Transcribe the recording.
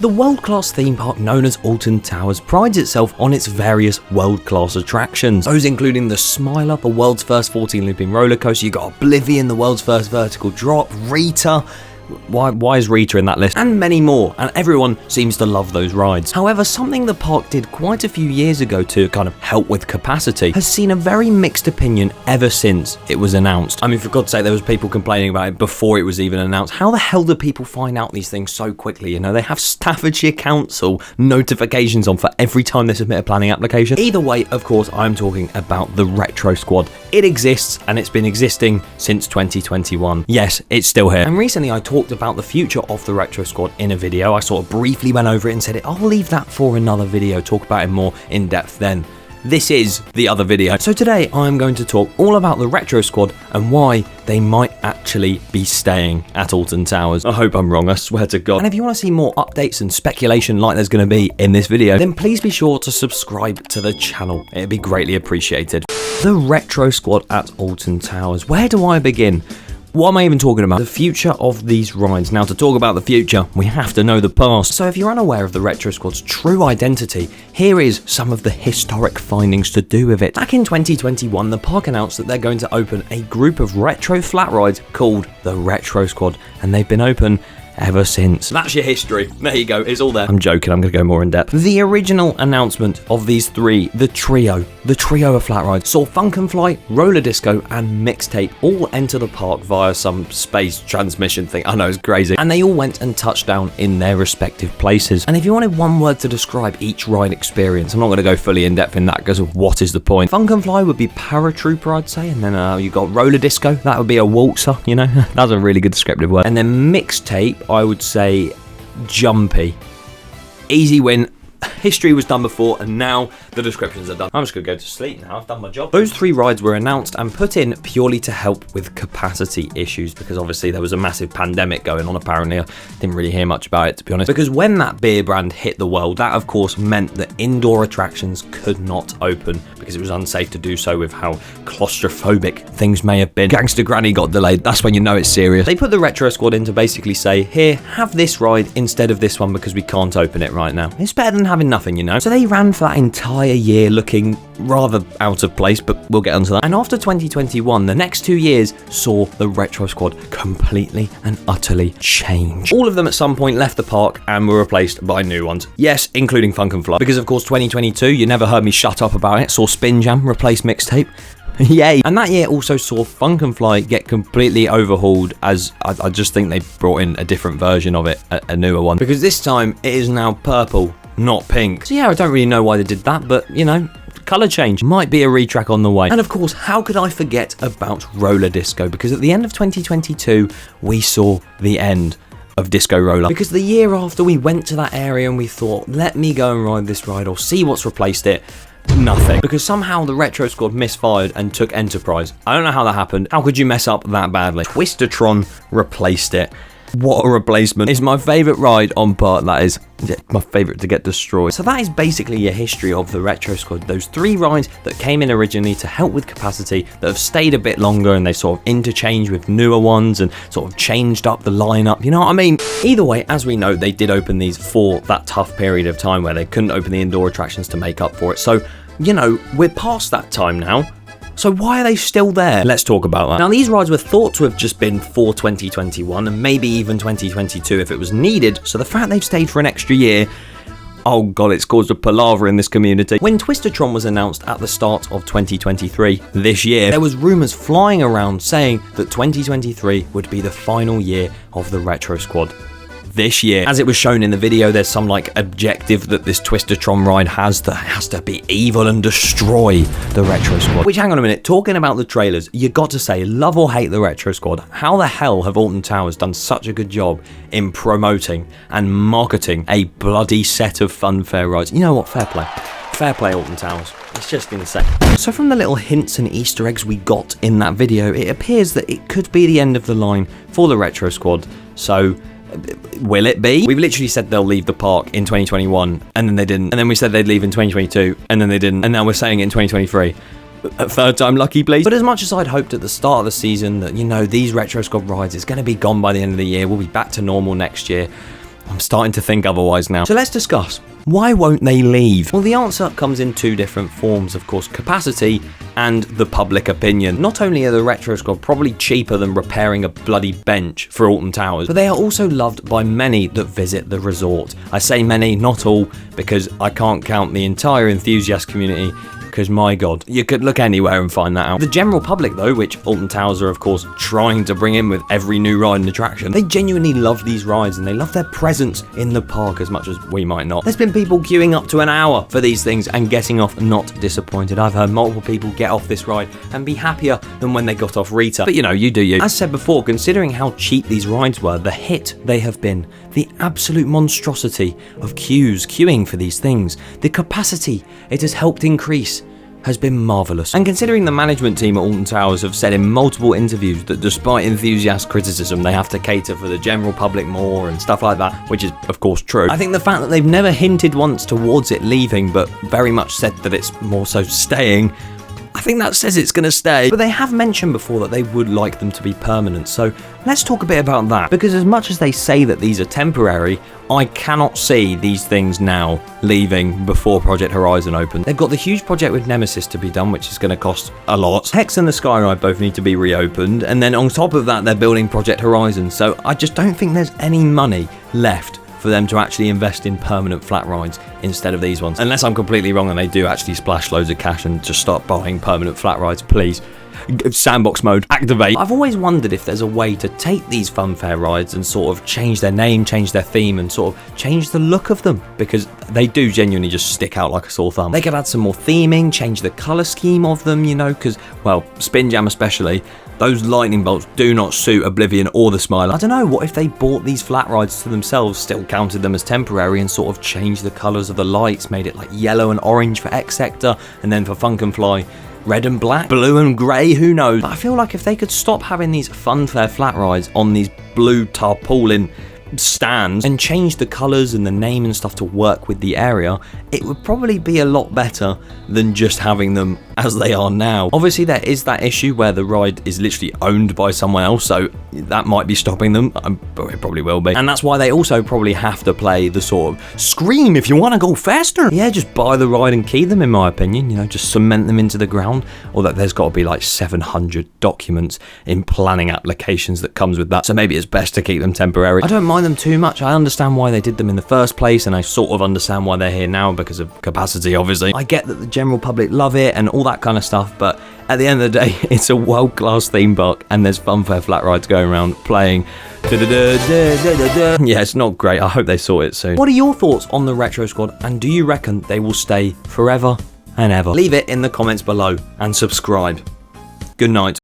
The world-class theme park known as Alton Towers prides itself on its various world-class attractions. Those including the Smiler, the world's first 14-looping roller coaster. You got Oblivion, the world's first vertical drop, Rita. Why is Rita in that list? And many more, and everyone seems to love those rides. However, something the park did quite a few years ago to kind of help with capacity has seen a very mixed opinion ever since it was announced. I mean, for God's sake, there was people complaining about it before it was even announced. How the hell do people find out these things so quickly? You know, they have Staffordshire Council notifications on for every time they submit a planning application. Either way, of course, I'm talking about the Retrosquad. It exists, and it's been existing since 2021. Yes, it's still here. And recently I talked about the future of the Retrosquad in a video. I sort of briefly went over it and said, I'll leave that for another video, talk about it more in depth then. This is the other video. So today I'm going to talk all about the Retrosquad and why they might actually be staying at Alton Towers. I hope I'm wrong, I swear to God. And if you want to see more updates and speculation like there's going to be in this video, then please be sure to subscribe to the channel. It'd be greatly appreciated. The Retrosquad at Alton Towers. Where do I begin? What am I even talking about? The future of these rides. Now, to talk about the future, we have to know the past. So if you're unaware of the Retrosquad's true identity, here is some of the historic findings to do with it. Back in 2021, the park announced that they're going to open a group of retro flat rides called the Retrosquad, and they've been open ever since. That's your history. There you go, it's all there. I'm joking, I'm going to go more in depth. The original announcement of these three, the trio of flat rides, saw Funk and Fly, Roller Disco and Mixtape all enter the park via some space transmission thing. I know, it's crazy. And they all went and touched down in their respective places. And if you wanted one word to describe each ride experience, I'm not going to go fully in depth in that because of what is the point. Funk and Fly would be paratrooper, I'd say, and then you got Roller Disco, that would be a waltzer, you know. That's a really good descriptive word. And then Mixtape, I would say jumpy. Easy win. History was done before, and now the descriptions are done. I'm just gonna go to sleep now. I've done my job. Those three rides were announced and put in purely to help with capacity issues, because obviously there was a massive pandemic going on. Apparently, I didn't really hear much about it, to be honest, because when that beer brand hit the world, that of course meant that indoor attractions could not open because it was unsafe to do so with how claustrophobic things may have been. Gangster Granny got delayed. That's when you know it's serious. They put the Retrosquad in to basically say, here, have this ride instead of this one because we can't open it right now. It's better than having nothing, you know. So they ran for that entire year looking rather out of place, but we'll get onto that. And after 2021, the next 2 years saw the Retrosquad completely and utterly change. All of them at some point left the park and were replaced by new ones. Yes, including Funk and Fly, because of course 2022, you never heard me shut up about it, saw Spinjam replace Mixtape. Yay. And that year also saw Funk and Fly get completely overhauled, as I just think they brought in a different version of it, a newer one, because this time it is now purple, not pink. So yeah, I don't really know why they did that, but you know, colour change might be a retrack on the way. And of course, how could I forget about Roller Disco? Because at the end of 2022, we saw the end of Disco Roller. Because the year after, we went to that area and we thought, let me go and ride this ride or see what's replaced it. Nothing. Because somehow the Retrosquad misfired and took Enterprise. I don't know how that happened. How could you mess up that badly? Twistatron replaced it. What a replacement. It's my favourite ride on part, that is. My favourite to get destroyed. So that is basically your history of the Retrosquad. Those three rides that came in originally to help with capacity, that have stayed a bit longer, and they sort of interchanged with newer ones and sort of changed up the lineup, you know what I mean? Either way, as we know, they did open these for that tough period of time where they couldn't open the indoor attractions to make up for it. So, you know, we're past that time now. So why are they still there? Let's talk about that. Now, these rides were thought to have just been for 2021 and maybe even 2022 if it was needed. So the fact they've stayed for an extra year, oh god, it's caused a palaver in this community. When Twistatron was announced at the start of 2023 this year, there was rumours flying around saying that 2023 would be the final year of the Retrosquad. This year, as it was shown in the video, there's some like objective that this Twistatron ride has that has to be evil and destroy the Retrosquad. Which, hang on a minute, talking about the trailers, you got to say, love or hate the Retrosquad, how the hell have Alton Towers done such a good job in promoting and marketing a bloody set of funfair rides? You know what, fair play. Fair play, Alton Towers. It's just insane. So from the little hints and Easter eggs we got in that video, it appears that it could be the end of the line for the Retrosquad. So will it be? We've literally said they'll leave the park in 2021 and then they didn't, and then we said they'd leave in 2022 and then they didn't, and now we're saying it in 2023. Third time lucky, please. But as much as I'd hoped at the start of the season that, you know, these Retrosquad rides is going to be gone by the end of the year, we'll be back to normal next year, I'm starting to think otherwise now. So let's discuss. Why won't they leave? Well, the answer comes in two different forms, of course, capacity and the public opinion. Not only are the Retrosquad probably cheaper than repairing a bloody bench for Alton Towers, but they are also loved by many that visit the resort. I say many, not all, because I can't count the entire enthusiast community, because my god, you could look anywhere and find that out. The general public though, which Alton Towers are of course trying to bring in with every new ride and attraction, they genuinely love these rides and they love their presence in the park as much as we might not. There's been people queuing up to an hour for these things and getting off not disappointed. I've heard multiple people get off this ride and be happier than when they got off Rita. But you know, you do you. As said before, considering how cheap these rides were, the hit they have been, the absolute monstrosity of queuing for these things, the capacity it has helped increase has been marvellous. And considering the management team at Alton Towers have said in multiple interviews that despite enthusiast criticism, they have to cater for the general public more and stuff like that, which is of course true, I think the fact that they've never hinted once towards it leaving, but very much said that it's more so staying, I think that says it's going to stay. But they have mentioned before that they would like them to be permanent, so let's talk a bit about that, because as much as they say that these are temporary, I cannot see these things now leaving before Project Horizon opens. They've got the huge project with Nemesis to be done, which is going to cost a lot. Hex and the Skyride both need to be reopened, and then on top of that they're building Project Horizon, so I just don't think there's any money left for them to actually invest in permanent flat rides instead of these ones. Unless I'm completely wrong and they do actually splash loads of cash and just start buying permanent flat rides, please. Sandbox mode, activate. I've always wondered if there's a way to take these funfair rides and sort of change their name, change their theme, and sort of change the look of them, because they do genuinely just stick out like a sore thumb. They could add some more theming, change the colour scheme of them, you know, because, well, Spinjam especially, those lightning bolts do not suit Oblivion or the Smiler. I don't know, what if they bought these flat rides to themselves, still counted them as temporary, and sort of changed the colours of the lights, made it like yellow and orange for X Sector, and then for Funk and Fly, red and black, blue and grey, who knows? But I feel like if they could stop having these funfair flat rides on these blue tarpaulin stands and change the colours and the name and stuff to work with the area, it would probably be a lot better than just having them as they are now. Obviously there is that issue where the ride is literally owned by someone else, so that might be stopping them, but it probably will be, and that's why they also probably have to play the sort of scream if you want to go faster. Yeah, just buy the ride and key them, in my opinion, you know, just cement them into the ground, although there's got to be like 700 documents in planning applications that comes with that, so maybe it's best to keep them temporary. I don't mind them too much. I understand why they did them in the first place, and I sort of understand why they're here now because of capacity, obviously. I get that the general public love it and all that kind of stuff, but at the end of the day, it's a world-class theme park and there's funfair flat rides going around playing. Yeah, it's not great. I hope they sort it soon. What are your thoughts on the Retrosquad, and do you reckon they will stay forever and ever? Leave it in the comments below and subscribe. Good night.